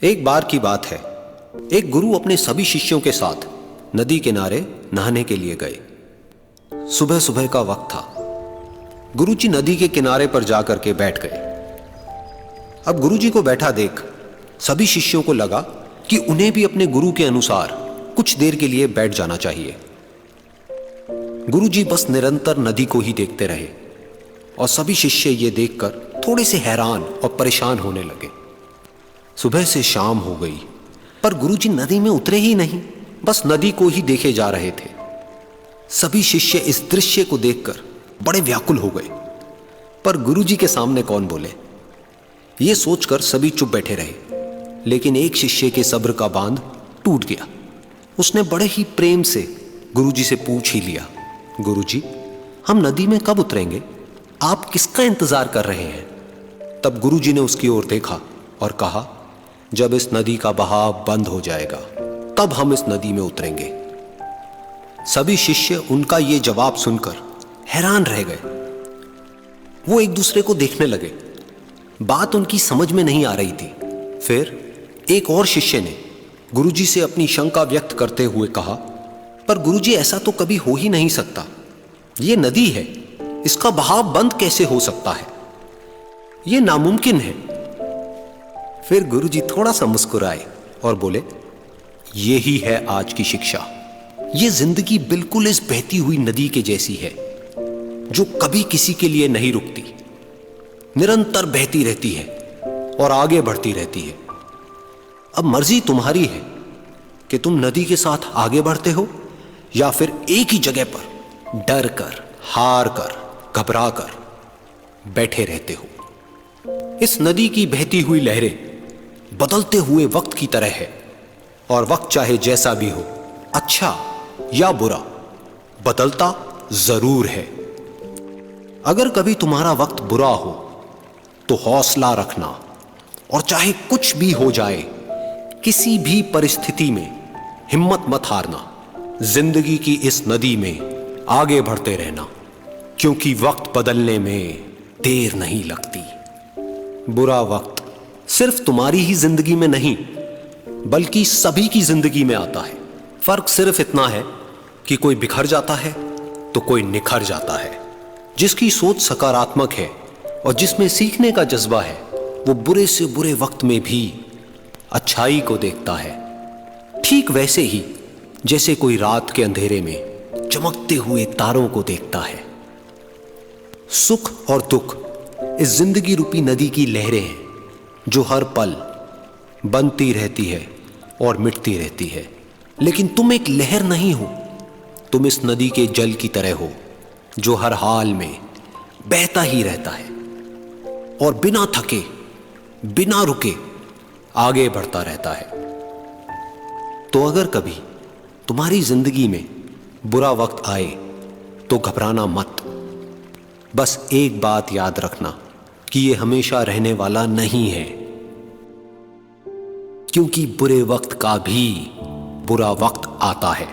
एक बार की बात है, एक गुरु अपने सभी शिष्यों के साथ नदी किनारे नहाने के लिए गए। सुबह सुबह का वक्त था। गुरुजी नदी के किनारे पर जाकर के बैठ गए। अब गुरुजी को बैठा देख सभी शिष्यों को लगा कि उन्हें भी अपने गुरु के अनुसार कुछ देर के लिए बैठ जाना चाहिए। गुरुजी बस निरंतर नदी को ही देखते रहे और सभी शिष्य ये देखकर थोड़े से हैरान और परेशान होने लगे। सुबह से शाम हो गई पर गुरुजी नदी में उतरे ही नहीं, बस नदी को ही देखे जा रहे थे। सभी शिष्य इस दृश्य को देखकर बड़े व्याकुल हो गए, पर गुरुजी के सामने कौन बोले, ये सोचकर सभी चुप बैठे रहे। लेकिन एक शिष्य के सब्र का बांध टूट गया। उसने बड़े ही प्रेम से गुरुजी से पूछ ही लिया, गुरुजी, हम नदी में कब उतरेंगे? आप किसका इंतजार कर रहे हैं? तब गुरुजी ने उसकी ओर देखा और कहा, जब इस नदी का बहाव बंद हो जाएगा तब हम इस नदी में उतरेंगे। सभी शिष्य उनका ये जवाब सुनकर हैरान रह गए। वो एक दूसरे को देखने लगे। बात उनकी समझ में नहीं आ रही थी। फिर एक और शिष्य ने गुरुजी से अपनी शंका व्यक्त करते हुए कहा, पर गुरुजी, ऐसा तो कभी हो ही नहीं सकता। ये नदी है, इसका बहाव बंद कैसे हो सकता है? ये नामुमकिन है। फिर गुरुजी थोड़ा सा मुस्कुराए और बोले, यही है आज की शिक्षा। ये जिंदगी बिल्कुल इस बहती हुई नदी के जैसी है, जो कभी किसी के लिए नहीं रुकती, निरंतर बहती रहती है और आगे बढ़ती रहती है। अब मर्जी तुम्हारी है कि तुम नदी के साथ आगे बढ़ते हो या फिर एक ही जगह पर डर कर, हार कर, घबरा कर बैठे रहते हो। इस नदी की बहती हुई लहरें बदलते हुए वक्त की तरह है, और वक्त चाहे जैसा भी हो, अच्छा या बुरा, बदलता जरूर है। अगर कभी तुम्हारा वक्त बुरा हो तो हौसला रखना, और चाहे कुछ भी हो जाए, किसी भी परिस्थिति में हिम्मत मत हारना। जिंदगी की इस नदी में आगे बढ़ते रहना, क्योंकि वक्त बदलने में देर नहीं लगती। बुरा वक्त सिर्फ तुम्हारी ही जिंदगी में नहीं, बल्कि सभी की जिंदगी में आता है। फर्क सिर्फ इतना है कि कोई बिखर जाता है तो कोई निखर जाता है। जिसकी सोच सकारात्मक है और जिसमें सीखने का जज्बा है, वो बुरे से बुरे वक्त में भी अच्छाई को देखता है। ठीक वैसे ही जैसे कोई रात के अंधेरे में चमकते हुए तारों को देखता है। सुख और दुख इस जिंदगी रूपी नदी की लहरें हैं, जो हर पल बनती रहती है और मिटती रहती है। लेकिन तुम एक लहर नहीं हो, तुम इस नदी के जल की तरह हो, जो हर हाल में बहता ही रहता है और बिना थके, बिना रुके आगे बढ़ता रहता है। तो अगर कभी तुम्हारी जिंदगी में बुरा वक्त आए तो घबराना मत। बस एक बात याद रखना कि ये हमेशा रहने वाला नहीं है, क्योंकि बुरे वक्त का भी बुरा वक्त आता है।